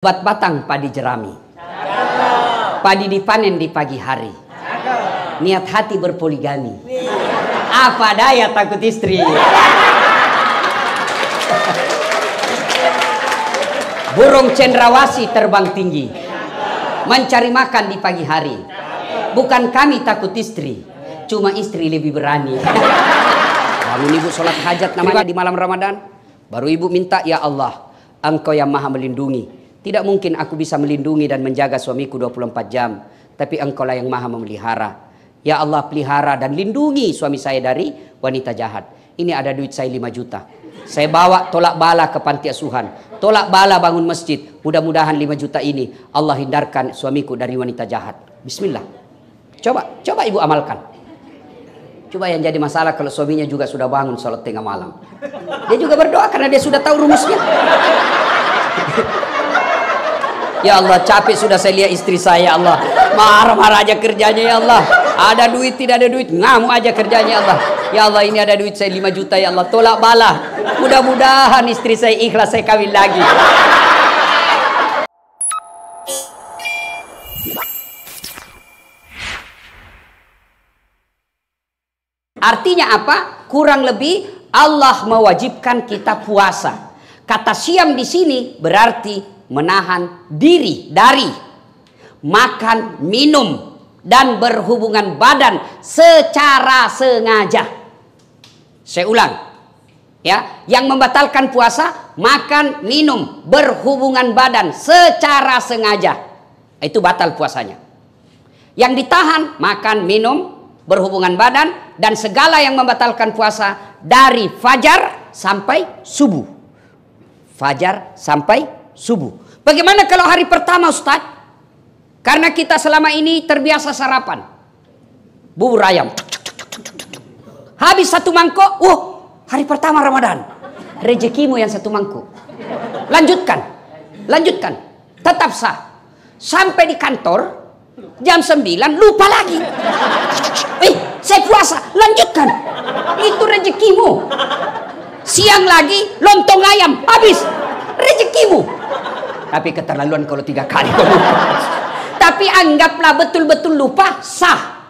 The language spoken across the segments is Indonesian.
Buat batang padi jerami. Padi dipanen di pagi hari. Niat hati berpoligami. Apa daya takut istri. Burung cendrawasih terbang tinggi, mencari makan di pagi hari. Bukan kami takut istri, cuma istri lebih berani. Bangun ibu sholat hajat namanya di malam Ramadan. Baru ibu minta, ya Allah, Engkau yang maha melindungi. Tidak mungkin aku bisa melindungi dan menjaga suamiku 24 jam. Tapi Engkaulah yang maha memelihara. Ya Allah, pelihara dan lindungi suami saya dari wanita jahat. Ini ada duit saya 5 juta. Saya bawa tolak bala ke panti asuhan. Tolak bala bangun masjid. Mudah-mudahan 5 juta ini Allah hindarkan suamiku dari wanita jahat. Bismillah. Coba ibu amalkan. Coba yang jadi masalah kalau suaminya juga sudah bangun sholat tengah malam. Dia juga berdoa karena dia sudah tahu rumusnya. Ya Allah, capek sudah saya lihat istri saya, ya Allah. Marah-marah aja kerjanya, ya Allah. Ada duit, tidak ada duit, ngamuk aja kerjanya, ya Allah. Ya Allah, ini ada duit saya 5 juta, ya Allah. Tolak bala. Mudah-mudahan istri saya ikhlas, saya kawin lagi. Artinya apa? Kurang lebih Allah mewajibkan kita puasa. Kata siam di sini berarti menahan diri dari makan, minum, dan berhubungan badan secara sengaja. Saya ulang, ya, yang membatalkan puasa makan, minum, berhubungan badan secara sengaja, itu batal puasanya. Yang ditahan makan, minum, berhubungan badan, dan segala yang membatalkan puasa dari fajar sampai subuh. Fajar sampai subuh. Bagaimana kalau hari pertama, Ustaz? Karena kita selama ini terbiasa sarapan bubur ayam. Habis 1 mangkok, hari pertama Ramadan. Rezekimu yang 1 mangkok. Lanjutkan. Tetap sah. Sampai di kantor jam 9 lupa lagi. Saya puasa, lanjutkan. Itu rezekimu. Siang lagi lontong ayam, habis. Rezekimu. Tapi keterlaluan kalau 3 kali. Tapi anggaplah betul-betul lupa, sah.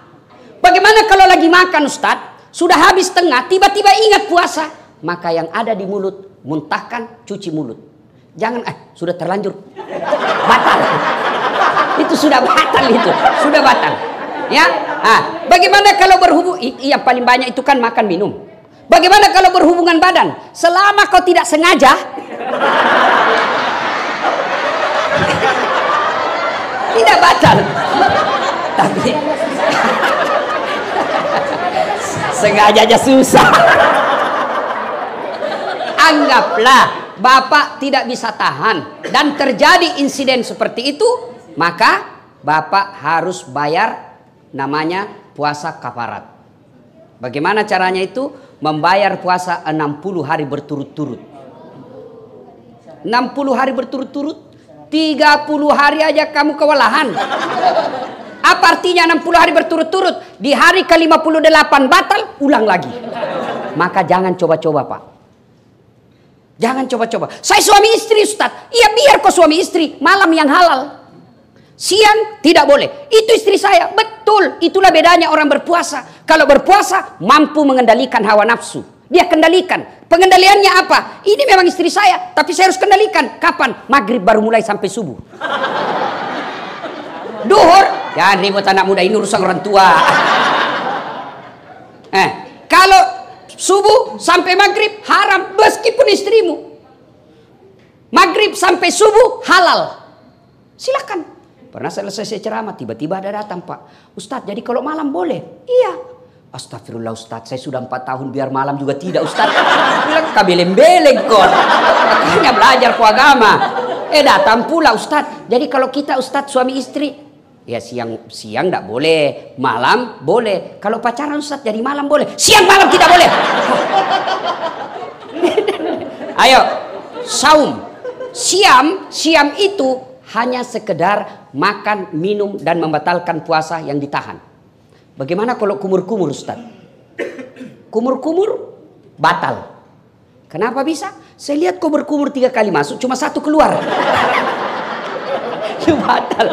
Bagaimana kalau lagi makan, Ustaz? Sudah habis tengah, tiba-tiba ingat puasa. Maka yang ada di mulut, muntahkan, cuci mulut. Jangan, sudah terlanjur. Batal. Itu sudah batal itu. Sudah batal. Ya. Bagaimana kalau berhubung? Yang paling banyak itu kan makan minum. Bagaimana kalau berhubungan badan? Selama kau tidak sengaja, tidak batal. Tapi sengaja aja susah. Anggaplah Bapak tidak bisa tahan dan terjadi insiden seperti itu, maka Bapak harus bayar namanya puasa kafarat. Bagaimana caranya itu? Membayar puasa 60 hari berturut-turut. 60 hari berturut-turut, 30 hari aja kamu kewalahan. Apa artinya 60 hari berturut-turut? Di hari ke-58 batal, ulang lagi. Maka jangan coba-coba, Pak. Jangan coba-coba. Saya suami istri, Ustaz. Iya, biar kau suami istri, malam yang halal. Siang tidak boleh. Itu istri saya. Betul. Itulah bedanya orang berpuasa. Kalau berpuasa mampu mengendalikan hawa nafsu. Dia kendalikan. Pengendaliannya apa? Ini memang istri saya, tapi saya harus kendalikan. Kapan? Maghrib baru mulai sampai subuh. Duhur, jangan ribut anak muda, ini urusan orang tua. Kalau subuh sampai maghrib haram, meskipun istrimu. Maghrib sampai subuh halal. Silakan. Pernah selesai saya ceramah, tiba-tiba ada datang, Pak Ustadz, jadi kalau malam boleh? Iya. Astagfirullah Ustadz, saya sudah 4 tahun biar malam juga tidak Ustadz. Bilang kabeleng-beleng kok. Makanya belajar ku agama. Datang pula Ustadz. Jadi kalau kita Ustadz suami istri, ya siang tidak boleh, malam boleh. Kalau pacaran Ustadz jadi malam boleh, siang malam tidak boleh. Ayo, saum. Siam itu hanya sekedar makan, minum, dan membatalkan puasa yang ditahan. Bagaimana kalau kumur-kumur, Ustaz? Kumur-kumur batal. Kenapa bisa? Saya lihat kau berkumur 3 kali masuk, cuma 1 keluar. batal.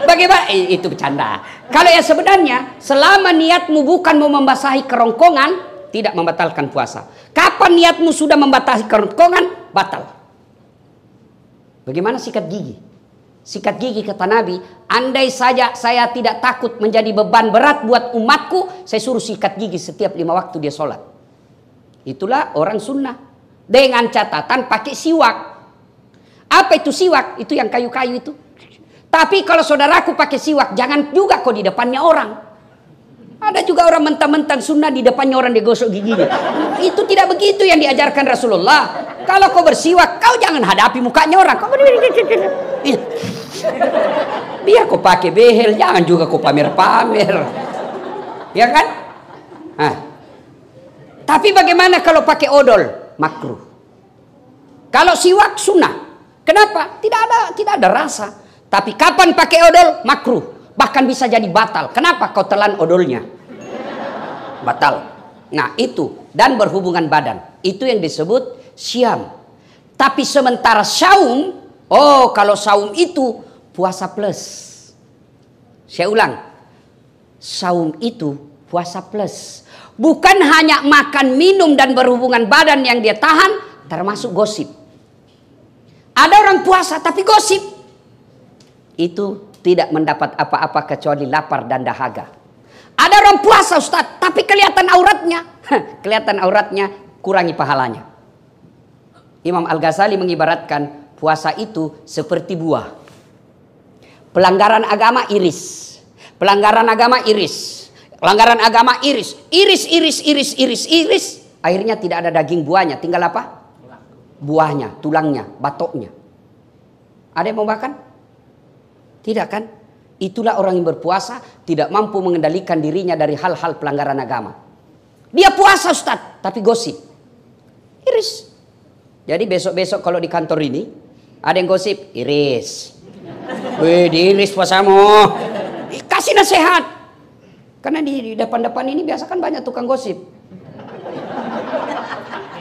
Bagaimana? Itu bercanda. Kalau yang sebenarnya, selama niatmu bukan mau membasahi kerongkongan, tidak membatalkan puasa. Kapan niatmu sudah membasahi kerongkongan, batal. Bagaimana sikat gigi? Sikat gigi kata Nabi, andai saja saya tidak takut menjadi beban berat buat umatku, saya suruh sikat gigi setiap 5 waktu dia sholat. Itulah orang sunnah. Dengan catatan pakai siwak. Apa itu siwak? Itu yang kayu-kayu itu. Tapi kalau saudaraku pakai siwak, jangan juga kau di depannya orang. Ada juga orang mentang-mentang sunnah di depannya orang digosok giginya. Itu tidak begitu yang diajarkan Rasulullah. Kalau kau bersiwak, kau jangan hadapi mukanya orang. Kau biar kau pakai behel, jangan juga kau pamer-pamer. Ya kan? Nah. Tapi bagaimana kalau pakai odol? Makruh. Kalau siwak sunnah. Kenapa? Tidak ada rasa. Tapi kapan pakai odol? Makruh. Bahkan bisa jadi batal. Kenapa? Kau telan odolnya. Batal. Nah itu. Dan berhubungan badan. Itu yang disebut syam. Tapi sementara saum. Oh kalau saum itu puasa plus. Saya ulang. Saum itu puasa plus. Bukan hanya makan, minum, dan berhubungan badan yang dia tahan. Termasuk gosip. Ada orang puasa tapi gosip. Itu tidak mendapat apa-apa kecuali lapar dan dahaga. Ada orang puasa Ustaz, tapi kelihatan auratnya. Kelihatan auratnya, kurangi pahalanya. Imam Al-Ghazali mengibaratkan puasa itu seperti buah. Pelanggaran agama iris. Pelanggaran agama iris. Pelanggaran agama iris. Iris. Akhirnya tidak ada daging buahnya. Tinggal apa? Buahnya, tulangnya, batoknya. Ada yang mau makan? Tidak kan? Itulah orang yang berpuasa tidak mampu mengendalikan dirinya dari hal-hal pelanggaran agama. Dia puasa Ustaz, tapi gosip. Iris. Jadi besok-besok kalau di kantor ini ada yang gosip, iris. Wih, diiris puasamu. Kasih nasihat. Karena di depan-depan ini biasa kan banyak tukang gosip.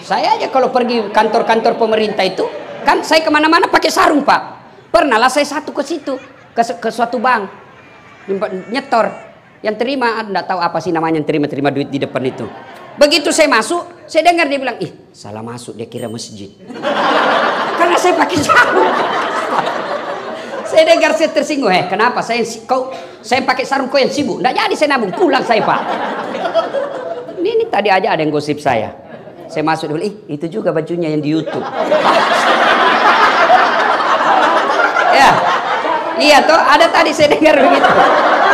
Saya aja kalau pergi kantor-kantor pemerintah itu, kan saya kemana-mana pakai sarung Pak. Pernah lah saya satu ke situ, ke suatu bank, nyetor. Yang terima, enggak tahu apa sih namanya, yang terima duit di depan itu. Begitu saya masuk, saya dengar dia bilang, ih salah masuk, dia kira masjid. Karena saya pakai sarung. Saya dengar saya tersinggung, kenapa saya pakai sarung, kau yang sibuk? Enggak jadi saya nabung, pulang saya Pak. Ini tadi aja ada yang gosip saya. Saya masuk dulu, itu juga bajunya yang di YouTube. Ya, iya toh, ada tadi saya dengar begitu.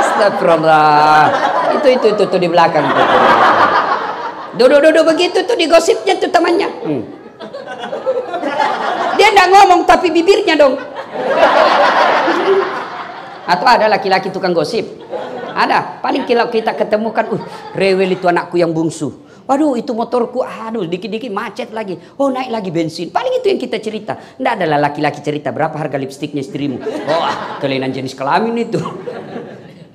Astagfirullah. Itu di belakang. Duduk begitu tuh digosipnya tuh temannya. Dia enggak ngomong tapi bibirnya dong. Atau ada laki-laki tukang gosip. Ada. Paling kalau kita ketemukan, rewel itu anakku yang bungsu. Waduh itu motorku, aduh dikit-dikit macet lagi. Oh naik lagi bensin. Paling itu yang kita cerita. Nggak adalah laki-laki cerita berapa harga lipstiknya istrimu. Oh kelainan jenis kelamin itu.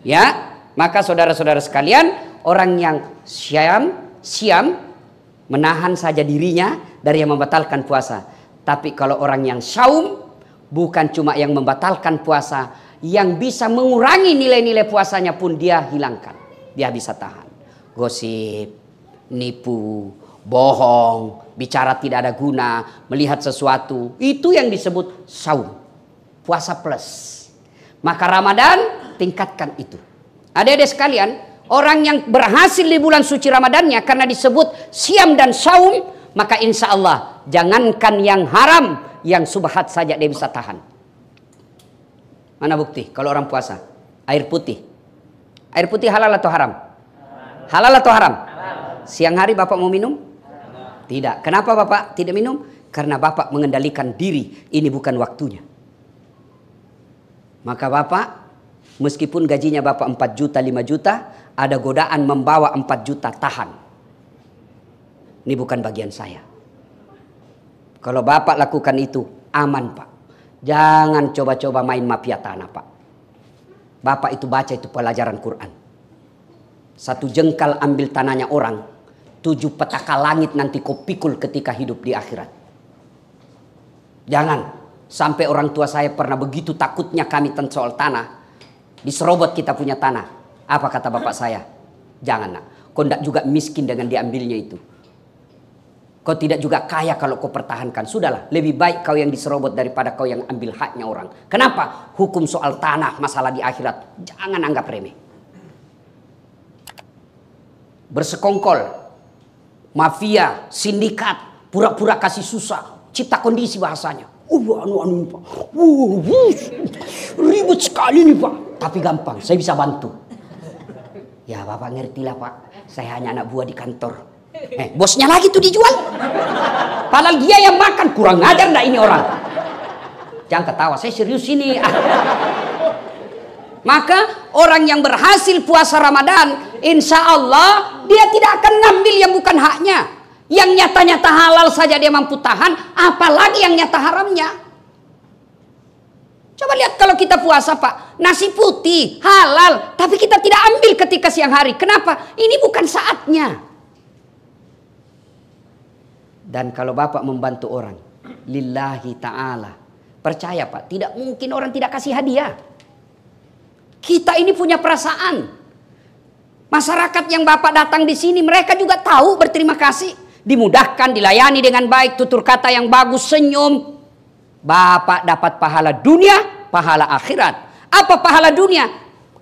Ya, maka saudara-saudara sekalian, orang yang siam menahan saja dirinya dari yang membatalkan puasa. Tapi kalau orang yang saum, bukan cuma yang membatalkan puasa, yang bisa mengurangi nilai-nilai puasanya pun dia hilangkan. Dia bisa tahan. Gosip, nipu, bohong, bicara tidak ada guna, melihat sesuatu, itu yang disebut saum, puasa plus. Maka Ramadan tingkatkan itu. Adik-adik sekalian, orang yang berhasil di bulan suci Ramadannya karena disebut siam dan saum, maka insya Allah jangankan yang haram, yang subhat saja dia bisa tahan. Mana bukti kalau orang puasa? Air putih. Air putih halal atau haram? Halal atau haram? Siang hari Bapak mau minum? Tidak. Kenapa Bapak tidak minum? Karena Bapak mengendalikan diri. Ini bukan waktunya. Maka Bapak, meskipun gajinya Bapak 4 juta, 5 juta, ada godaan membawa 4 juta, tahan. Ini bukan bagian saya. Kalau Bapak lakukan itu, aman Pak. Jangan coba-coba main mafia tanah Pak. Bapak itu baca itu pelajaran Quran. 1 jengkal ambil tanahnya orang. 7 petaka langit nanti kau pikul ketika hidup di akhirat. Jangan. Sampai orang tua saya pernah begitu takutnya kami tentang soal tanah. Diserobot kita punya tanah. Apa kata bapak saya? Jangan nak. Kau tidak juga miskin dengan diambilnya itu. Kau tidak juga kaya kalau kau pertahankan. Sudahlah, lebih baik kau yang diserobot daripada kau yang ambil haknya orang. Kenapa? Hukum soal tanah, masalah di akhirat. Jangan anggap remeh. Bersekongkol, mafia, sindikat, pura-pura kasih susah, cipta kondisi bahasanya. Pak. Ribet sekali nih Pak. Tapi gampang, saya bisa bantu. Ya Bapak ngertilah Pak, saya hanya anak buah di kantor. Bosnya lagi tuh dijual. Padahal dia yang makan, kurang ajar enggak ini orang. Jangan ketawa, saya serius ini. Maka orang yang berhasil puasa Ramadan, insya Allah dia tidak akan ngambil yang bukan haknya. Yang nyata-nyata halal saja dia mampu tahan, apalagi yang nyata haramnya. Coba lihat kalau kita puasa Pak, nasi putih halal, tapi kita tidak ambil ketika siang hari. Kenapa? Ini bukan saatnya. Dan kalau Bapak membantu orang, lillahi ta'ala, percaya Pak, tidak mungkin orang tidak kasih hadiah. Kita ini punya perasaan. Masyarakat yang Bapak datang di sini, mereka juga tahu berterima kasih. Dimudahkan, dilayani dengan baik, tutur kata yang bagus, senyum. Bapak dapat pahala dunia, pahala akhirat. Apa pahala dunia?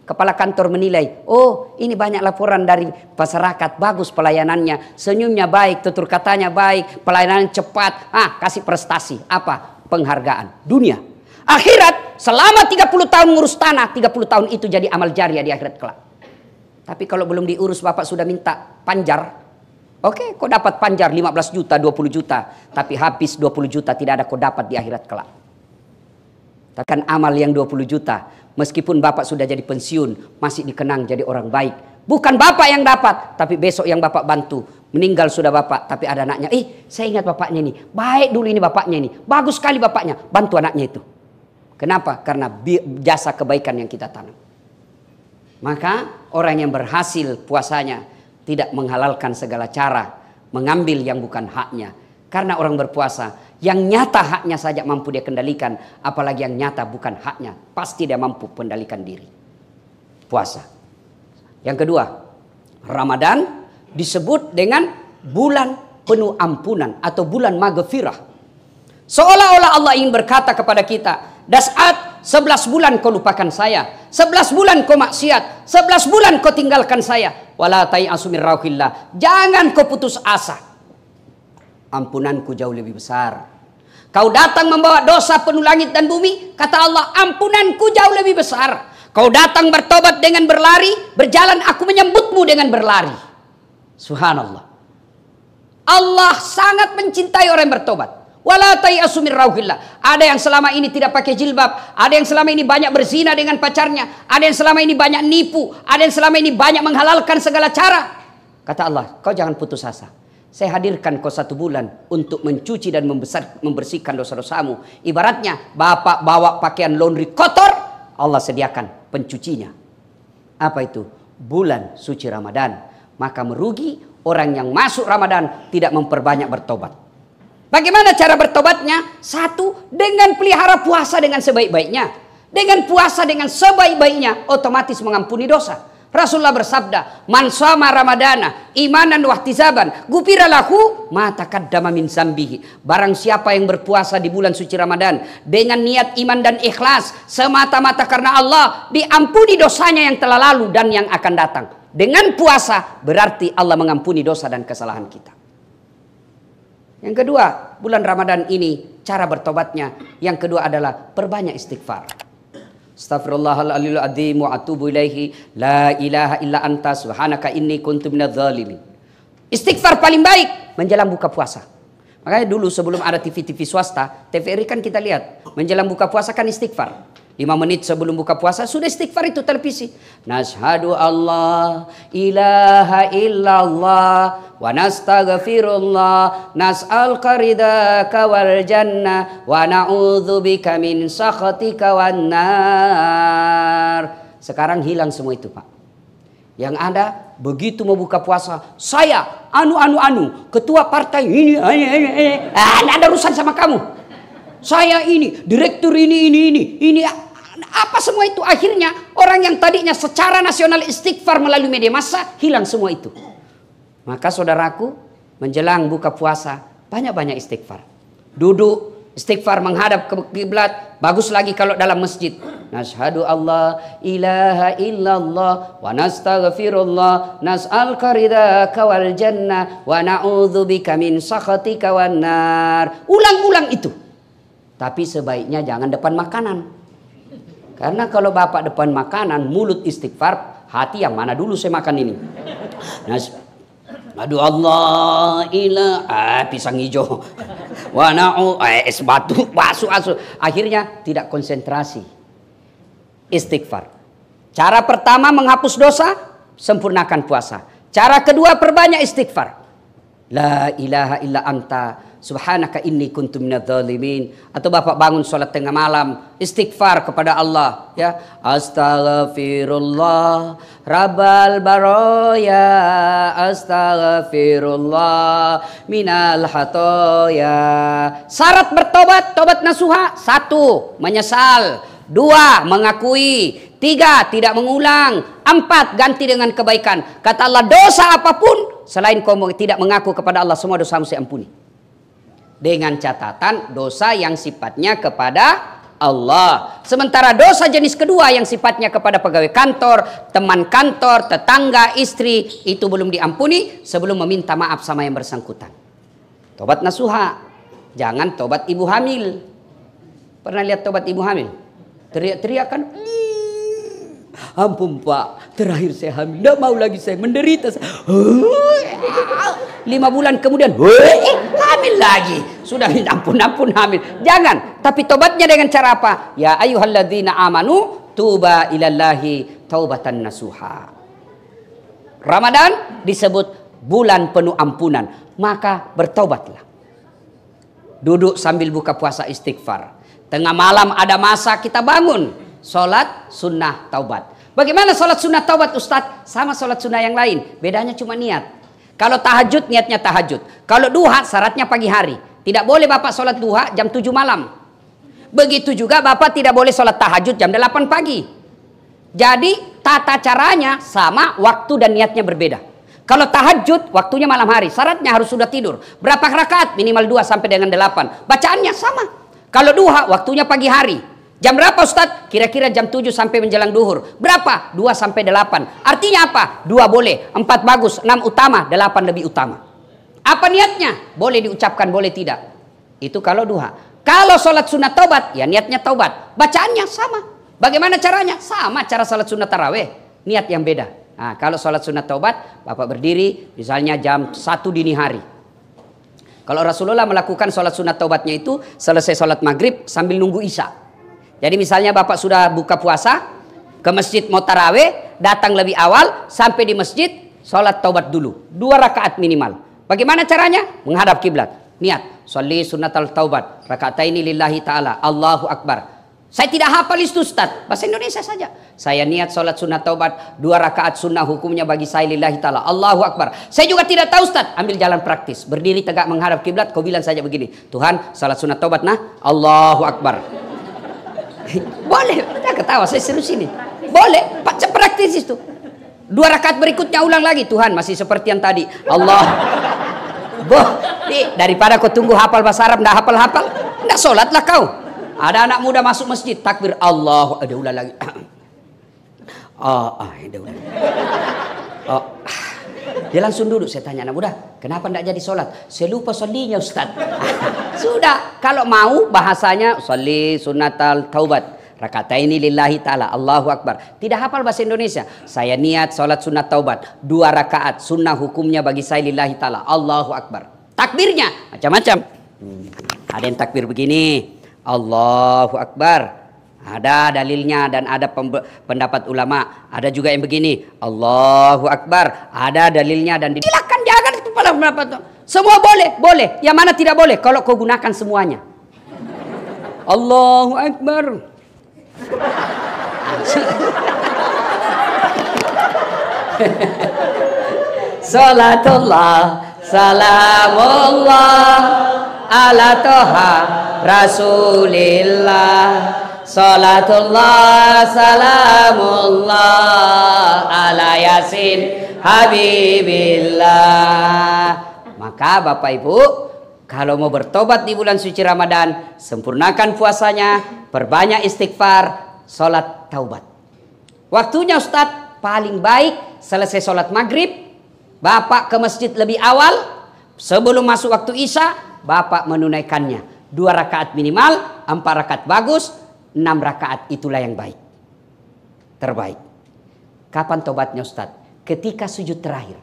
Kepala kantor menilai, oh ini banyak laporan dari masyarakat, bagus pelayanannya, senyumnya baik, tutur katanya baik, pelayanan cepat, kasih prestasi. Apa? Penghargaan. Dunia. Akhirat, selama 30 tahun ngurus tanah, 30 tahun itu jadi amal jariah di akhirat kelak. Tapi kalau belum diurus Bapak sudah minta panjar. Oke, kau dapat panjar 15 juta, 20 juta. Tapi habis 20 juta tidak ada kau dapat di akhirat kelak. Takkan amal yang 20 juta. Meskipun Bapak sudah jadi pensiun, masih dikenang jadi orang baik. Bukan Bapak yang dapat, tapi besok yang Bapak bantu. Meninggal sudah Bapak, tapi ada anaknya. Saya ingat bapaknya ini. Baik dulu ini bapaknya ini. Bagus sekali bapaknya. Bantu anaknya itu. Kenapa? Karena jasa kebaikan yang kita tanam. Maka orang yang berhasil puasanya tidak menghalalkan segala cara. Mengambil yang bukan haknya. Karena orang berpuasa, yang nyata haknya saja mampu dia kendalikan. Apalagi yang nyata bukan haknya. Pasti dia mampu kendalikan diri. Puasa. Yang kedua, Ramadan disebut dengan bulan penuh ampunan atau bulan maghfirah. Seolah-olah Allah ingin berkata kepada kita, Das'at 11 bulan kau lupakan saya, 11 bulan kau maksiat, 11 bulan kau tinggalkan saya. Wala tai'asu min rauhillah. Jangan kau putus asa. Ampunanku jauh lebih besar. Kau datang membawa dosa penuh langit dan bumi, kata Allah, ampunanku jauh lebih besar. Kau datang bertobat dengan berlari, berjalan aku menyambutmu dengan berlari. Subhanallah. Allah sangat mencintai orang yang bertobat. Wala tai'asu min rauhillah. Ada yang selama ini tidak pakai jilbab, ada yang selama ini banyak berzina dengan pacarnya, ada yang selama ini banyak nipu, ada yang selama ini banyak menghalalkan segala cara. Kata Allah, kau jangan putus asa. Saya hadirkan kau 1 bulan untuk mencuci dan membersihkan dosa-dosamu. Ibaratnya Bapak bawa pakaian laundry kotor, Allah sediakan pencucinya. Apa itu? Bulan suci Ramadan. Maka merugi orang yang masuk Ramadan tidak memperbanyak bertobat. Bagaimana cara bertobatnya? 1, dengan pelihara puasa dengan sebaik-baiknya. Dengan puasa dengan sebaik-baiknya, otomatis mengampuni dosa. Rasulullah bersabda, man shoma ramadana imanan wa ihtisaban ghufira lahu ma taqaddama min zambihi. Barang siapa yang berpuasa di bulan suci Ramadan dengan niat iman dan ikhlas semata-mata karena Allah, diampuni dosanya yang telah lalu dan yang akan datang. Dengan puasa berarti Allah mengampuni dosa dan kesalahan kita. Yang kedua, bulan Ramadan ini cara bertobatnya. Yang kedua adalah perbanyak istighfar. Astaghfirullahaladzim azim wa atubu ilaihi la ilaha illa anta subhanaka inni kuntu minadz zalimin. Istighfar paling baik menjelang buka puasa. Makanya dulu sebelum ada TV-TV swasta, TVRI kan kita lihat menjelang buka puasa kan istighfar. 5 menit sebelum buka puasa sudah istighfar itu televisi. Nashhadu Allah ilaha illallah wa nastaghfirullah nas'aluka ridaka wal jannah wa na'udzubika min sakhatika wan nar. Sekarang hilang semua itu Pak. Yang ada begitu mau buka puasa, saya anu ketua partai ini, nggak ada urusan sama kamu. Saya ini, direktur ini. Apa semua itu? Akhirnya orang yang tadinya secara nasional istighfar melalui media massa, hilang semua itu. Maka saudaraku, menjelang buka puasa, banyak-banyak istighfar. Duduk, istighfar menghadap ke kiblat. Bagus lagi kalau dalam masjid. Nashhadu Allah ilaha illallah wa nastaghfirullah nas'aluka ridhaka wal jannah wa na'udzubika min sakhatika wan nar. Ulang-ulang itu. Tapi sebaiknya jangan depan makanan. Karena kalau bapak depan makanan, mulut istighfar, hati yang mana dulu saya makan ini. Aduh Allah ilah pisang hijau. Wa na'u es batu, asu. Akhirnya tidak konsentrasi. Istighfar. Cara pertama menghapus dosa, sempurnakan puasa. Cara kedua perbanyak istighfar. La ilaha illa anta subhanaka inni kuntu minadz zalimin. Atau bapak bangun sholat tengah malam, istighfar kepada Allah, ya. Astaghfirullah rabbal baroya, astaghfirullah minal hatoya. Syarat bertobat, tobat nasuha: 1. Menyesal, 2. Mengakui, 3. Tidak mengulang, 4. Ganti dengan kebaikan. Kata Allah, dosa apapun selain kau tidak mengaku kepada Allah, semua dosamu saya ampuni. Dengan catatan dosa yang sifatnya kepada Allah. Sementara dosa jenis kedua yang sifatnya kepada pegawai kantor, teman kantor, tetangga, istri, itu belum diampuni sebelum meminta maaf sama yang bersangkutan. Tobat nasuha. Jangan tobat ibu hamil. Pernah lihat tobat ibu hamil? Teriak-teriak kan, ampun Pak, terakhir saya hamil, tidak mau lagi saya menderita. 5 bulan kemudian, hamil lagi. Sudah minta ampun hamil. Jangan, tapi tobatnya dengan cara apa? Ya ayyuhalladzina amanu tuba ilallahi taubatan nasuha. Ramadan disebut bulan penuh ampunan, maka bertobatlah. Duduk sambil buka puasa istighfar. Tengah malam ada masa kita bangun, sholat sunnah taubat. Bagaimana sholat sunnah taubat Ustadz? Sama sholat sunnah yang lain, bedanya cuma niat. Kalau tahajud, niatnya tahajud. Kalau duha, syaratnya pagi hari. Tidak boleh bapak sholat duha jam 7 malam. Begitu juga bapak tidak boleh sholat tahajud jam 8 pagi. Jadi tata caranya sama, waktu dan niatnya berbeda. Kalau tahajud, waktunya malam hari, syaratnya harus sudah tidur. Berapa rakaat? Minimal 2 sampai dengan 8. Bacaannya sama. Kalau duha, waktunya pagi hari. Jam berapa Ustadz? Kira-kira jam 7 sampai menjelang duhur. Berapa? 2 sampai 8. Artinya apa? 2 boleh, 4 bagus, 6 utama, 8 lebih utama. Apa niatnya? Boleh diucapkan, boleh tidak. Itu kalau duha. Kalau sholat sunat taubat, ya niatnya taubat. Bacaannya sama. Bagaimana caranya? Sama cara sholat sunat taraweh. Niat yang beda. Nah, kalau sholat sunat taubat, bapak berdiri misalnya jam 1 dini hari. Kalau Rasulullah melakukan sholat sunat taubatnya itu selesai sholat maghrib sambil nunggu isya. Jadi misalnya bapak sudah buka puasa, ke masjid mau taraweh, datang lebih awal, sampai di masjid, sholat taubat dulu. 2 rakaat minimal. Bagaimana caranya? Menghadap kiblat. Niat, sholli sunnatal taubat, rakataini lillahi ta'ala, Allahu Akbar. Saya tidak hafal itu Ustaz, bahasa Indonesia saja. Saya niat sholat sunat taubat, 2 rakaat sunnah hukumnya bagi saya lillahi ta'ala, Allahu Akbar. Saya juga tidak tahu Ustaz, ambil jalan praktis. Berdiri tegak menghadap kiblat, kau bilang saja begini, Tuhan sholat sunat taubat nah, Allahu Akbar. Boleh, tidak ketawa, saya serius ini. Boleh, praktis itu. 2 rakaat berikutnya ulang lagi, Tuhan masih seperti yang tadi, Allah. Boh, daripada kau tunggu hafal bahasa Arab, tidak hafal-hafal, tidak sholatlah kau. Ada anak muda masuk masjid, takbir Allah, ada ulang lagi. Ada ulang. Dia langsung duduk. Saya tanya anak muda, kenapa tidak jadi sholat? Saya lupa sholinya Ustaz. Sudah, kalau mau bahasanya sholli sunnatal taubat, rakataini lillahi ta'ala, Allahu Akbar. Tidak hafal bahasa Indonesia. Saya niat sholat sunat taubat, 2 rakaat sunnah hukumnya bagi saya lillahi ta'ala, Allahu Akbar. Takbirnya macam-macam. Ada yang takbir begini, Allahu Akbar. Ada dalilnya dan ada pendapat ulama. Ada juga yang begini, Allahu Akbar. Ada dalilnya dan silakan, jangan pendapat. Semua boleh. Yang mana tidak boleh? Kalau kau gunakan semuanya. Allahu Akbar. Salatullah, salamullah ala toha Rasulillah. Salatullah salamullah ala Yasin Habibillah. Maka Bapak Ibu, kalau mau bertobat di bulan suci Ramadan, sempurnakan puasanya, perbanyak istighfar, sholat taubat. Waktunya Ustadz, paling baik selesai sholat maghrib, Bapak ke masjid lebih awal, sebelum masuk waktu Isya, Bapak menunaikannya. 2 rakaat minimal, 4 rakaat bagus, 6 rakaat itulah yang baik. Terbaik. Kapan tobatnya Ustadz? Ketika sujud terakhir.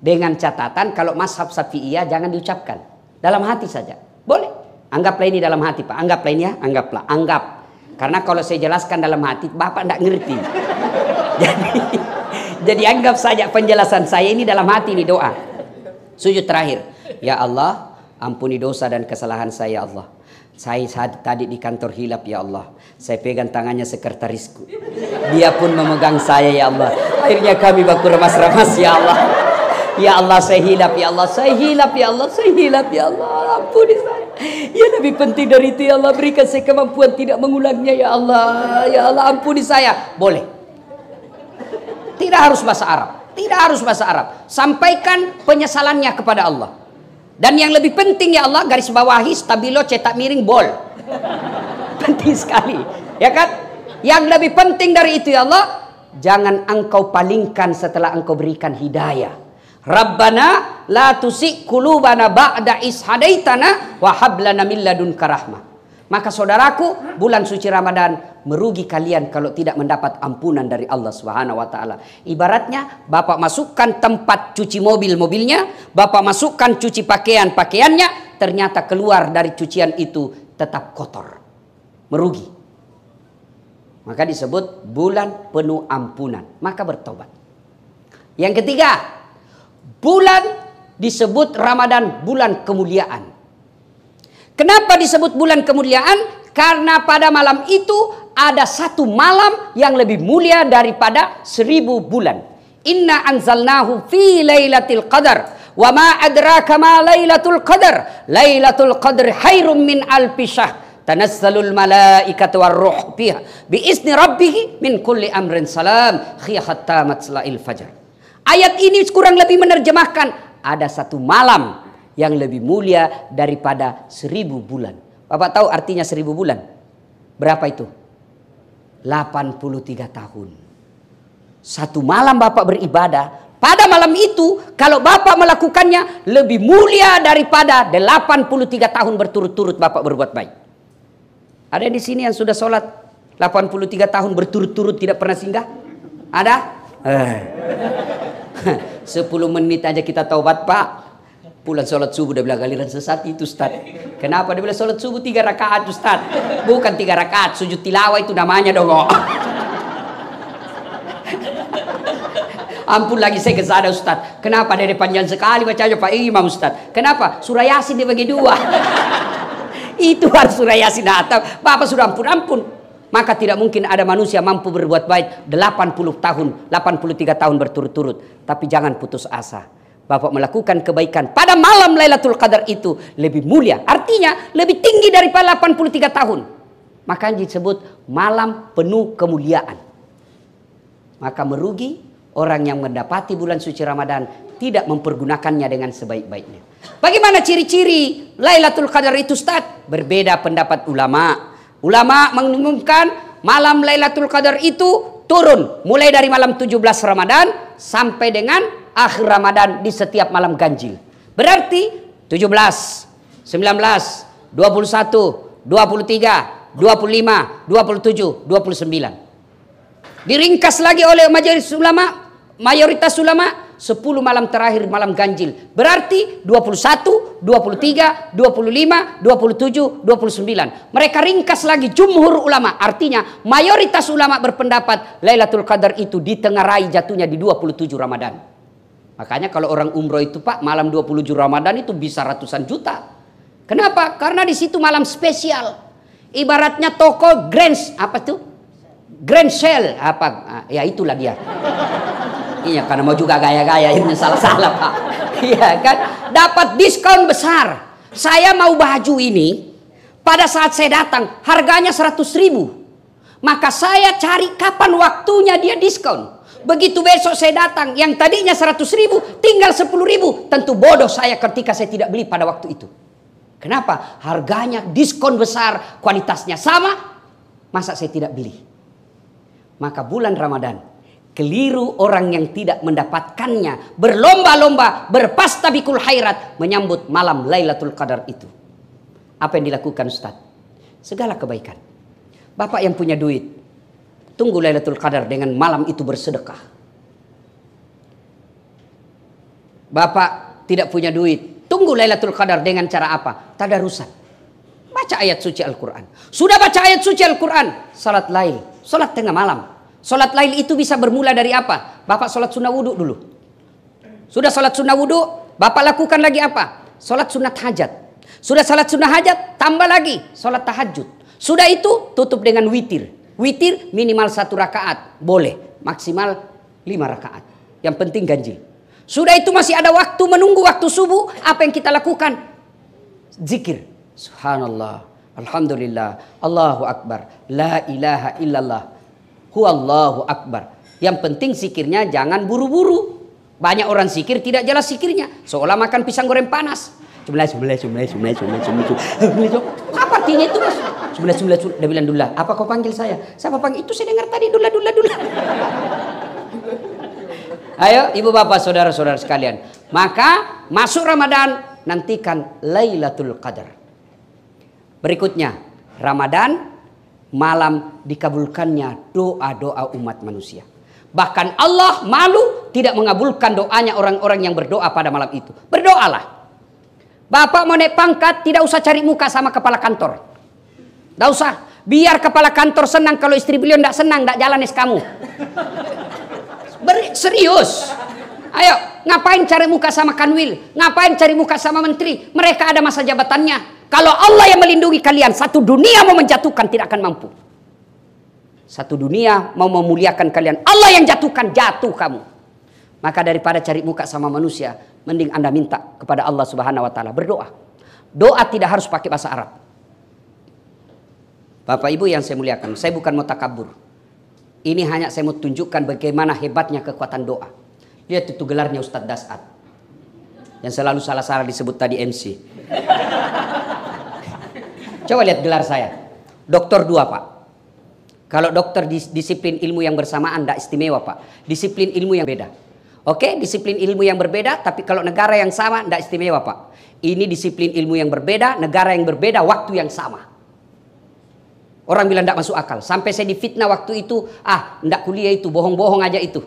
Dengan catatan kalau mazhab Syafi'iyah jangan diucapkan. Dalam hati saja. Boleh. Anggaplah ini dalam hati Pak. Anggaplah ini ya. Anggaplah. Anggap. Karena kalau saya jelaskan dalam hati, Bapak tidak ngerti. Jadi anggap saja penjelasan saya ini dalam hati, ini doa. Sujud terakhir. Ya Allah, ampuni dosa dan kesalahan saya Allah. Saya tadi di kantor hilap ya Allah. Saya pegang tangannya sekretarisku. Dia pun memegang saya ya Allah. Akhirnya kami baku remas-remas ya Allah. Ya Allah saya hilap ya Allah. Saya hilap ya Allah. Saya hilap ya Allah. Ampuni saya. Ya lebih penting dari itu ya Allah. Berikan saya kemampuan tidak mengulangnya ya Allah. Ya Allah ampuni saya. Boleh. Tidak harus bahasa Arab. Tidak harus bahasa Arab. Sampaikan penyesalannya kepada Allah. Dan yang lebih penting ya Allah, garis bawahi, stabilo, cetak miring, bol. Penting sekali. Ya kan? Yang lebih penting dari itu ya Allah, jangan engkau palingkan setelah engkau berikan hidayah. Rabbana la tusik qulubana ba'da is hadaitana wa hab lana min ladunka rahmah. Maka saudaraku, bulan suci Ramadan merugi kalian kalau tidak mendapat ampunan dari Allah Subhanahu wa taala. Ibaratnya Bapak masukkan tempat cuci mobilnya, Bapak masukkan cuci pakaiannya, ternyata keluar dari cucian itu tetap kotor. Merugi. Maka disebut bulan penuh ampunan. Maka bertobat. Yang ketiga, bulan disebut Ramadan bulan kemuliaan. Kenapa disebut bulan kemuliaan? Karena pada malam itu ada satu malam yang lebih mulia daripada 1000 bulan. Inna anzalnahu fi lailatul qadar. Wa ma adraka ma lailatul qadar. Lailatul qadr khairum min alfi syahr. Tanazzalul malaikatu warruh fiha bi izni rabbih min kulli amrin salam. Khiyahatta matla'il fajar. Ayat ini kurang lebih menerjemahkan ada satu malam yang lebih mulia daripada 1000 bulan. Bapak tahu artinya 1000 bulan? Berapa itu? 83 tahun. Satu malam Bapak beribadah. Pada malam itu kalau Bapak melakukannya lebih mulia daripada 83 tahun berturut-turut Bapak berbuat baik. Ada di sini yang sudah sholat 83 tahun berturut-turut tidak pernah singgah? Ada? 10 menit aja kita taubat Pak. Pulang sholat subuh dia bilang galiran sesat itu Ustaz. Kenapa? Dia bilang sholat subuh 3 rakaat Ustaz. Bukan 3 rakaat, sujud tilawah itu namanya dong. Ampun lagi saya ke sana Ustaz. Kenapa dari panjang sekali bacanya Pak Imam Ustaz? Kenapa? Surah Yasin dibagi 2. Itu harus surah Yasin atau Bapak sudah ampun. Maka tidak mungkin ada manusia mampu berbuat baik 83 tahun berturut-turut. Tapi jangan putus asa. Bapak melakukan kebaikan pada malam Lailatul Qadar itu lebih mulia. Artinya lebih tinggi daripada 83 tahun. Makanya disebut malam penuh kemuliaan. Maka merugi orang yang mendapati bulan suci Ramadan tidak mempergunakannya dengan sebaik-baiknya. Bagaimana ciri-ciri Lailatul Qadar itu Ustaz? Berbeda pendapat ulama. Ulama mengumumkan malam Lailatul Qadar itu turun mulai dari malam 17 Ramadan sampai dengan akhir Ramadan di setiap malam ganjil. Berarti 17, 19, 21, 23, 25, 27, 29. Diringkas lagi oleh mayoritas ulama 10 malam terakhir malam ganjil. Berarti 21, 23, 25, 27, 29. Mereka ringkas lagi jumhur ulama. Artinya mayoritas ulama berpendapat Lailatul Qadar itu ditengarai jatuhnya di 27 Ramadan. Makanya kalau orang umroh itu Pak malam 27 Ramadan itu bisa ratusan juta. Kenapa? Karena di situ malam spesial. Ibaratnya toko Grand Grand Sale apa? Ya itulah dia. Iya karena mau juga gaya-gaya ini salah-salah Pak. Iya kan? Dapat diskon besar. Saya mau baju ini, pada saat saya datang harganya 100.000. Maka saya cari kapan waktunya dia diskon. Begitu besok saya datang, yang tadinya 100.000 tinggal 10.000. Tentu bodoh saya ketika saya tidak beli pada waktu itu. Kenapa? Harganya diskon besar, kualitasnya sama. Masa saya tidak beli? Maka bulan Ramadan, keliru orang yang tidak mendapatkannya, berlomba-lomba, berpastabikul khairat menyambut malam Lailatul Qadar itu. Apa yang dilakukan Ustaz? Segala kebaikan. Bapak yang punya duit, tunggu Lailatul Qadar dengan malam itu bersedekah. Bapak tidak punya duit, tunggu Lailatul Qadar dengan cara apa? Tadarusan. Baca ayat suci Al-Quran. Sudah baca ayat suci Al-Quran, salat lail, salat tengah malam. Salat lail itu bisa bermula dari apa? Bapak salat sunnah wudhu dulu. Sudah salat sunnah wudhu, Bapak lakukan lagi apa? Salat sunat hajat. Sudah salat sunnah hajat, tambah lagi salat tahajud. Sudah itu tutup dengan witir. Witir minimal 1 rakaat. Boleh. Maksimal 5 rakaat. Yang penting ganjil. Sudah itu masih ada waktu menunggu waktu subuh. Apa yang kita lakukan? Zikir. Subhanallah. Alhamdulillah. Allahu Akbar. La ilaha illallah. Huwallahu Akbar. Yang penting zikirnya jangan buru-buru. Banyak orang zikir tidak jelas zikirnya. Seolah makan pisang goreng panas. Apa artinya itu mas? Sebelah. Dia bilang Dullah. Apa kau panggil saya? Siapa panggil? Itu saya dengar tadi Dullah. Ayo ibu bapak saudara-saudara sekalian. Maka masuk Ramadan, nantikan Lailatul Qadar. Berikutnya Ramadan, malam dikabulkannya doa-doa umat manusia. Bahkan Allah malu tidak mengabulkan doanya orang-orang yang berdoa pada malam itu. Berdoalah. Bapak mau naik pangkat, tidak usah cari muka sama kepala kantor. Tidak usah. Biar kepala kantor senang, kalau istri beliau tidak senang, tidak jalan kamu. Serius. Ayo, ngapain cari muka sama kanwil? Ngapain cari muka sama menteri? Mereka ada masa jabatannya. Kalau Allah yang melindungi kalian, satu dunia mau menjatuhkan tidak akan mampu. Satu dunia mau memuliakan kalian, Allah yang jatuhkan, jatuh kamu. Maka daripada cari muka sama manusia, mending Anda minta kepada Allah Subhanahu wa taala, berdoa. Doa tidak harus pakai bahasa Arab. Bapak Ibu yang saya muliakan, saya bukan mau takabur. Ini hanya saya mau tunjukkan bagaimana hebatnya kekuatan doa. Lihat itu gelarnya Ustadz Dasat. Yang selalu salah-salah disebut tadi MC. Coba lihat gelar saya. Doktor 2 Pak. Kalau dokter disiplin ilmu yang bersamaan tidak istimewa Pak. Disiplin ilmu yang beda. Oke, disiplin ilmu yang berbeda, tapi kalau negara yang sama tidak istimewa Pak. Ini disiplin ilmu yang berbeda, negara yang berbeda, waktu yang sama. Orang bilang tidak masuk akal. Sampai saya difitnah waktu itu, tidak kuliah itu, bohong-bohong aja itu.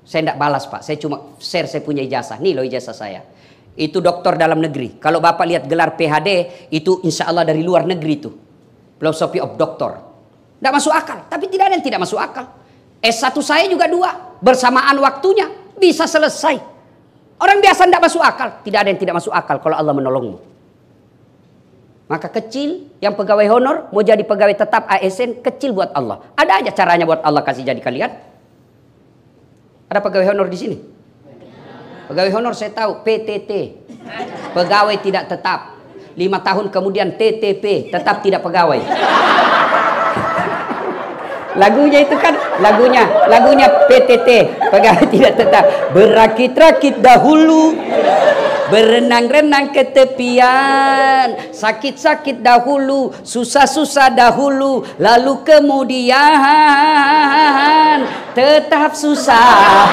Saya tidak balas Pak, saya cuma share saya punya ijazah. Nih loh ijazah saya. Itu doktor dalam negeri. Kalau Bapak lihat gelar PhD, itu insya Allah dari luar negeri itu. Philosophy of Doctor. Tidak masuk akal, tapi tidak ada yang tidak masuk akal. S1 saya juga 2, bersamaan waktunya. Bisa selesai. Orang biasa tidak masuk akal. Tidak ada yang tidak masuk akal kalau Allah menolongmu. Maka kecil yang pegawai honor mau jadi pegawai tetap ASN, kecil buat Allah. Ada aja caranya buat Allah kasih jadi kalian. Ada pegawai honor di sini? Pegawai honor saya tahu PTT. Pegawai tidak tetap. 5 tahun kemudian TTP, tetap tidak pegawai. Lagunya itu kan lagunya PTT, pegawai tidak tetap. Berakit-rakit dahulu, berenang-renang ke tepian, sakit-sakit dahulu, susah-susah dahulu, lalu kemudian tetap susah.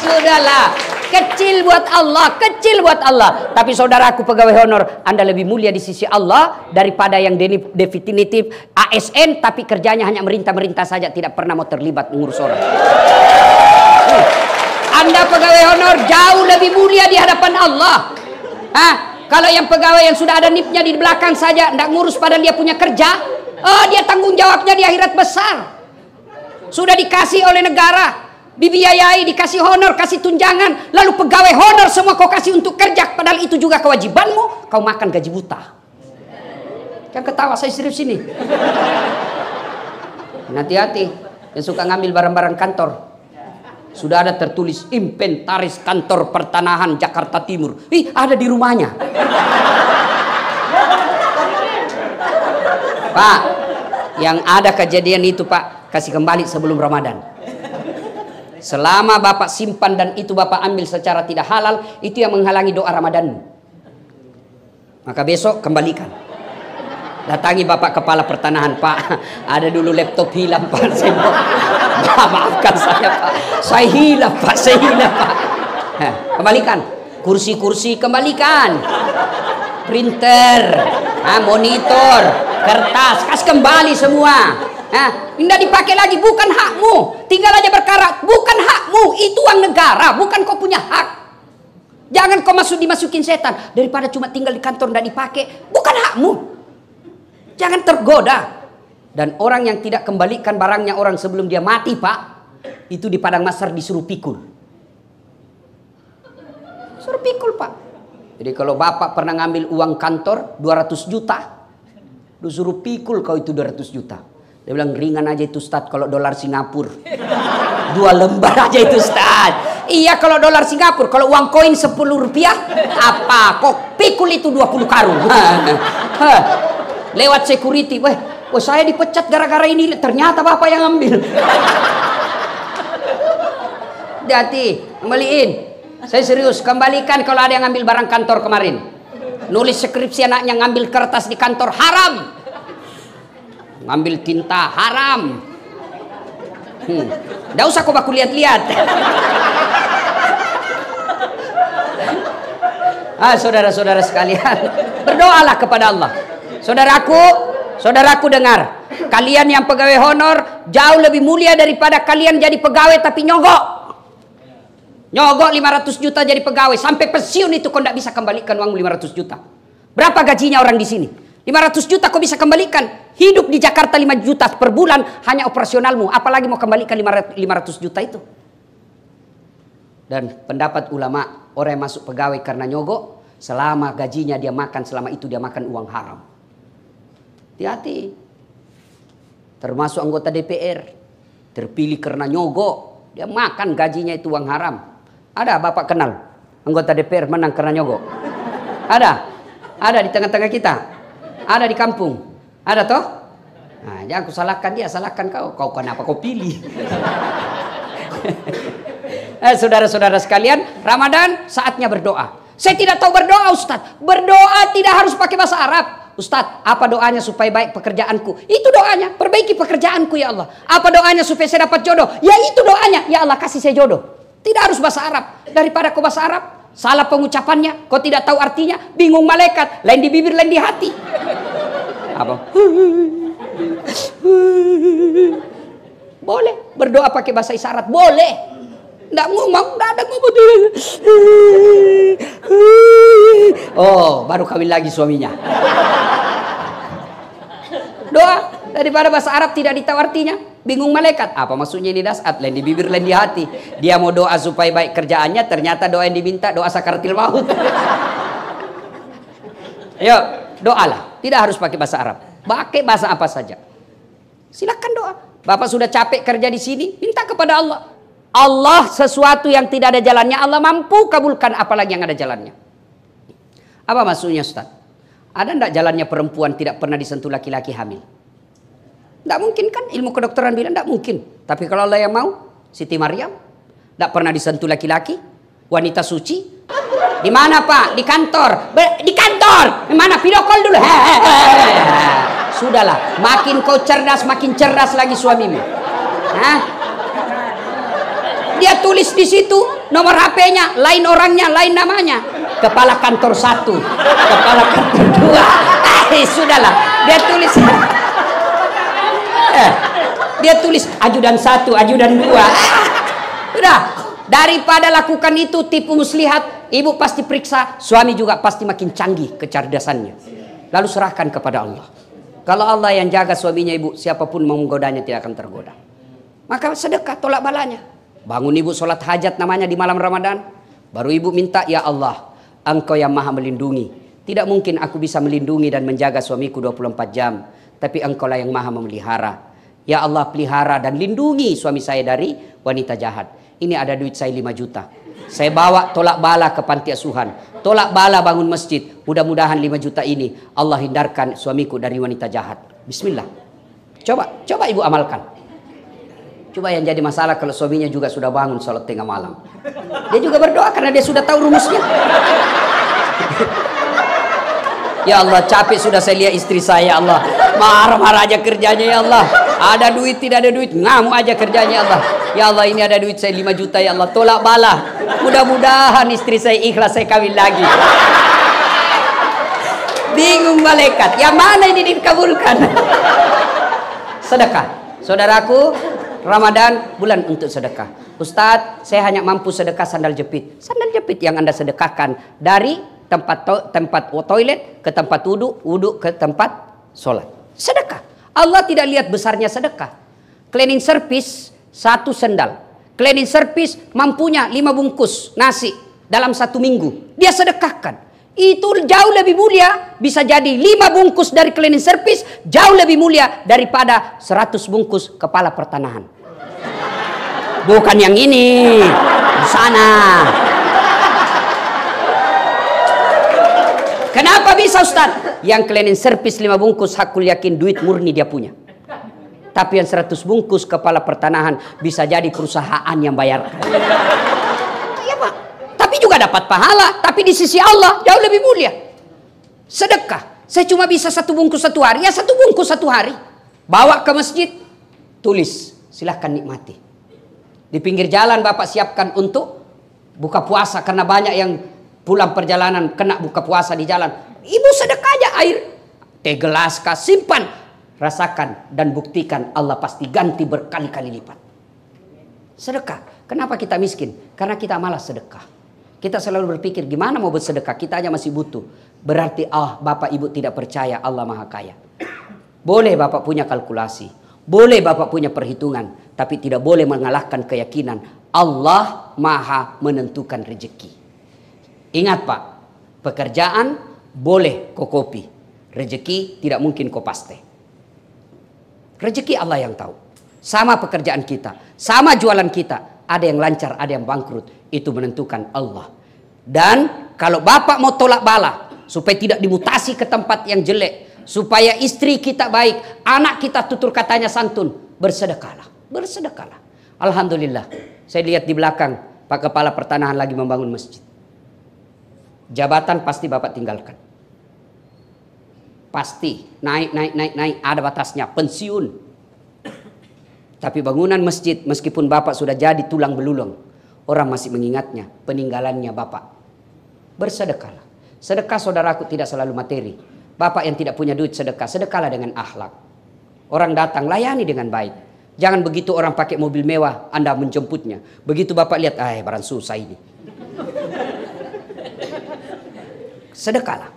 Sudahlah. Kecil buat Allah, kecil buat Allah. Tapi saudaraku pegawai honor, Anda lebih mulia di sisi Allah daripada yang definitif ASN tapi kerjanya hanya merintah-merintah saja, tidak pernah mau terlibat mengurus orang. Anda pegawai honor jauh lebih mulia di hadapan Allah. Kalau yang pegawai yang sudah ada NIP-nya di belakang saja, tidak ngurus padahal dia punya kerja, dia tanggung jawabnya di akhirat besar. Sudah dikasih oleh negara, dibiayai, dikasih honor, kasih tunjangan, lalu pegawai honor semua kau kasih untuk kerja, padahal itu juga kewajibanmu, kau makan gaji buta. Yang ketawa saya serius ini. Hati-hati yang suka ngambil barang-barang kantor. Sudah ada tertulis inventaris kantor pertanahan Jakarta Timur. Ih, ada di rumahnya. Pak, yang ada kejadian itu Pak, kasih kembali sebelum Ramadan. Selama Bapak simpan dan itu Bapak ambil secara tidak halal, itu yang menghalangi doa Ramadanmu. Maka besok kembalikan. Datangi Bapak Kepala Pertanahan, Pak, ada dulu laptop hilang Pak. Maafkan saya Pak, saya hilang Pak, saya hilang Pak. Kembalikan. Kursi-kursi kembalikan. Printer, monitor, kertas, kasih kembali semua. Tidak dipakai lagi, bukan hakmu. Tinggal aja berkarat, bukan hakmu. Itu uang negara, bukan kau punya hak. Jangan kau dimasukin setan. Daripada cuma tinggal di kantor tidak dipakai, bukan hakmu. Jangan tergoda. Dan orang yang tidak kembalikan barangnya orang sebelum dia mati Pak, itu di padang mahsyar disuruh pikul. Suruh pikul Pak. Jadi kalau Bapak pernah ngambil uang kantor 200 juta, disuruh pikul kau itu 200 juta. Dia bilang ringan aja itu Ustaz kalau dolar Singapura. 2 lembar aja itu Ustaz. Iya kalau dolar Singapura, kalau uang koin 10 rupiah, apa kok pikul itu 20 karung. Lewat security, weh saya dipecat gara-gara ini, ternyata Bapak yang ambil. Hati-hati, kembaliin. Saya serius, kembalikan kalau ada yang ngambil barang kantor kemarin. Nulis skripsi anaknya ngambil kertas di kantor, haram. Ngambil tinta, haram. Nggak usah kok aku lihat-lihat. Saudara-saudara sekalian, berdoalah kepada Allah. Saudaraku dengar, kalian yang pegawai honor jauh lebih mulia daripada kalian jadi pegawai tapi nyogok 500 juta jadi pegawai sampai pensiun itu kau tidak bisa kembalikan uang 500 juta. Berapa gajinya orang di sini? 500 juta kau bisa kembalikan. Hidup di Jakarta 5 juta per bulan hanya operasionalmu, apalagi mau kembalikan 500 juta itu. Dan pendapat ulama, orang yang masuk pegawai karena nyogok, selama gajinya dia makan, selama itu dia makan uang haram. Hati-hati. Termasuk anggota DPR terpilih karena nyogok, dia makan gajinya itu uang haram. Ada Bapak kenal anggota DPR menang karena nyogok? Ada di tengah-tengah kita, ada di kampung, ada toh? Nah, jangan aku salahkan dia, salahkan kau kenapa kau pilih? Saudara-saudara sekalian, Ramadan saatnya berdoa. Saya tidak tahu berdoa Ustaz. Berdoa tidak harus pakai bahasa Arab. Ustaz, apa doanya supaya baik pekerjaanku? Itu doanya, perbaiki pekerjaanku ya Allah. Apa doanya supaya saya dapat jodoh? Ya itu doanya, ya Allah kasih saya jodoh. Tidak harus bahasa Arab. Daripada kau bahasa Arab, salah pengucapannya, kau tidak tahu artinya, bingung malaikat, lain di bibir, lain di hati. Apa? Boleh berdoa pakai bahasa isyarat, boleh. Nggak ngomong, nggak ada ngomong. Oh, baru kawin lagi suaminya. Doa daripada bahasa Arab tidak ditahu artinya, bingung malaikat. Apa maksudnya ini dasat? Lain di bibir, lain di hati. Dia mau doa supaya baik kerjaannya, ternyata doa yang diminta doa sakaratil maut. Ayo, doalah. Tidak harus pakai bahasa Arab. Pakai bahasa apa saja. Silakan doa. Bapak sudah capek kerja di sini, minta kepada Allah. Allah sesuatu yang tidak ada jalannya, Allah mampu kabulkan, apalagi yang ada jalannya. Apa maksudnya Ustaz? Ada enggak jalannya perempuan tidak pernah disentuh laki-laki hamil? Tidak mungkin kan? Ilmu kedokteran bilang tidak mungkin. Tapi kalau Allah yang mau, Siti Maryam tidak pernah disentuh laki-laki, wanita suci. Di mana Pak? Di kantor. Di kantor. Di mana? Video call dulu. Sudahlah, makin kau cerdas, makin cerdas lagi suamimu. Dia tulis di situ nomor HP-nya, lain orangnya, lain namanya. Kepala kantor 1, kepala kantor 2. Sudahlah, dia tulis. Dia tulis ajudan 1, ajudan 2. Udah, daripada lakukan itu tipu muslihat, ibu pasti periksa, suami juga pasti makin canggih kecerdasannya. Lalu serahkan kepada Allah. Kalau Allah yang jaga suaminya ibu, siapapun mau menggodanya tidak akan tergoda. Maka sedekah, tolak balanya. Bangun ibu sholat hajat namanya di malam Ramadan. Baru ibu minta, ya Allah, Engkau yang maha melindungi. Tidak mungkin aku bisa melindungi dan menjaga suamiku 24 jam. Tapi Engkau lah yang maha memelihara. Ya Allah, pelihara dan lindungi suami saya dari wanita jahat. ini ada duit saya 5 juta. Saya bawa tolak bala ke panti asuhan. Tolak bala bangun masjid. Mudah-mudahan 5 juta ini Allah hindarkan suamiku dari wanita jahat. Bismillah. Coba ibu amalkan. Coba yang jadi masalah kalau suaminya juga sudah bangun sholat tengah malam. Dia juga berdoa karena dia sudah tahu rumusnya. Ya Allah, capek sudah saya lihat istri saya, ya Allah. Marah-marah aja kerjanya, ya Allah. Ada duit, tidak ada duit, ngamuk aja kerjanya, ya Allah. Ya Allah, ini ada duit saya 5 juta, ya Allah. Tolak bala. Mudah-mudahan istri saya ikhlas, saya kawin lagi. Bingung malaikat, yang mana ini dikabulkan? Sedekah. Saudaraku, Ramadan bulan untuk sedekah. Ustadz, saya hanya mampu sedekah sandal jepit. Sandal jepit yang Anda sedekahkan dari tempat toilet ke tempat wudhu ke tempat sholat. Sedekah. Allah tidak lihat besarnya sedekah. Cleaning service 1 sendal. Cleaning service mampunya 5 bungkus nasi dalam 1 minggu. Dia sedekahkan. Itu jauh lebih mulia. Bisa jadi 5 bungkus dari cleaning service jauh lebih mulia daripada 100 bungkus kepala pertanahan. Bukan yang ini. Di sana. Kenapa bisa Ustaz? Yang cleaning service 5 bungkus hakul yakin duit murni dia punya. Tapi yang 100 bungkus kepala pertanahan bisa jadi perusahaan yang bayarkan. Iya Pak. Tapi juga dapat pahala. Tapi di sisi Allah jauh lebih mulia. Sedekah. Saya cuma bisa 1 bungkus 1 hari. Ya 1 bungkus 1 hari. Bawa ke masjid. Tulis. Silahkan nikmati. Di pinggir jalan Bapak siapkan untuk buka puasa. Karena banyak yang pulang perjalanan kena buka puasa di jalan. Ibu sedekah aja air. Teh gelas kah, simpan. Rasakan dan buktikan Allah pasti ganti berkali-kali lipat. Sedekah. Kenapa kita miskin? Karena kita malas sedekah. Kita selalu berpikir gimana mau bersedekah. Kita aja masih butuh. Berarti Bapak Ibu tidak percaya Allah Maha Kaya. Boleh Bapak punya kalkulasi. Boleh Bapak punya perhitungan. Tapi tidak boleh mengalahkan keyakinan Allah Maha menentukan rezeki. Ingat Pak, pekerjaan boleh kau kopi, rezeki tidak mungkin kau paste. Rezeki Allah yang tahu. Sama pekerjaan kita, sama jualan kita, ada yang lancar, ada yang bangkrut, itu menentukan Allah. Dan kalau Bapak mau tolak bala, supaya tidak dimutasi ke tempat yang jelek, supaya istri kita baik, anak kita tutur katanya santun, bersedekahlah, bersedekahlah. Alhamdulillah, saya lihat di belakang Pak Kepala Pertanahan lagi membangun masjid. Jabatan pasti Bapak tinggalkan. Pasti naik, ada batasnya, pensiun. Tapi bangunan masjid meskipun Bapak sudah jadi tulang belulang, orang masih mengingatnya peninggalannya Bapak. Bersedekahlah. Sedekah saudaraku tidak selalu materi. Bapak yang tidak punya duit sedekah, sedekahlah dengan akhlak. Orang datang layani dengan baik. Jangan begitu orang pakai mobil mewah Anda menjemputnya. Begitu Bapak lihat, barang susah ini. Sedekahlah.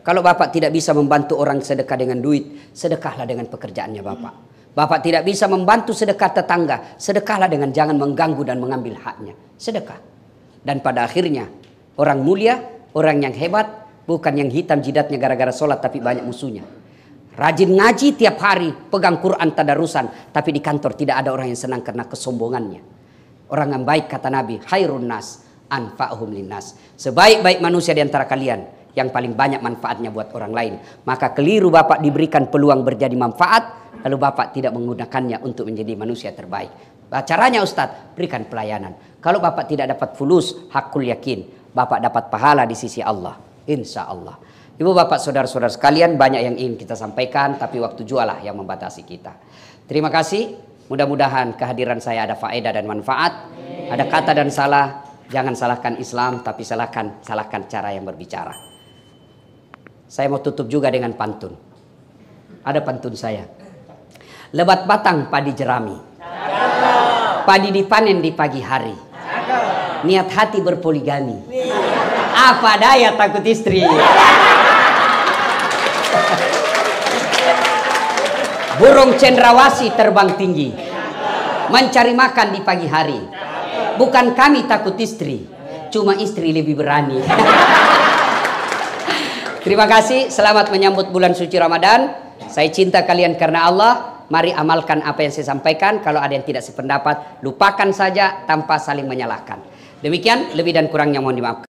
Kalau Bapak tidak bisa membantu orang sedekah dengan duit, sedekahlah dengan pekerjaannya Bapak. Bapak tidak bisa membantu sedekah tetangga, sedekahlah dengan jangan mengganggu dan mengambil haknya. Sedekah. Dan pada akhirnya, orang mulia, orang yang hebat, bukan yang hitam jidatnya gara-gara sholat tapi banyak musuhnya. Rajin ngaji tiap hari, pegang Quran tadarusan, tapi di kantor tidak ada orang yang senang karena kesombongannya. Orang yang baik kata Nabi, khairun nas anfa'uhum linnas. Sebaik-baik manusia di antara kalian yang paling banyak manfaatnya buat orang lain. Maka keliru Bapak diberikan peluang berjadi manfaat, lalu Bapak tidak menggunakannya untuk menjadi manusia terbaik. Caranya Ustadz, berikan pelayanan. Kalau Bapak tidak dapat fulus, hakul yakin, Bapak dapat pahala di sisi Allah. Insya Allah. Ibu bapak saudara-saudara sekalian, banyak yang ingin kita sampaikan, tapi waktu jualah yang membatasi kita. Terima kasih. Mudah-mudahan kehadiran saya ada faedah dan manfaat. Ada kata dan salah, jangan salahkan Islam, tapi salahkan cara yang berbicara. Saya mau tutup juga dengan pantun. Ada pantun saya. Lebat batang padi jerami. Padi dipanen di pagi hari. Niat hati berpoligami. Apa daya takut istri. Burung cendrawasih terbang tinggi, mencari makan di pagi hari. Bukan kami takut istri, cuma istri lebih berani. Terima kasih, selamat menyambut bulan suci Ramadan. Saya cinta kalian karena Allah. Mari amalkan apa yang saya sampaikan. Kalau ada yang tidak sependapat, lupakan saja tanpa saling menyalahkan. Demikian, lebih dan kurangnya mohon dimaafkan.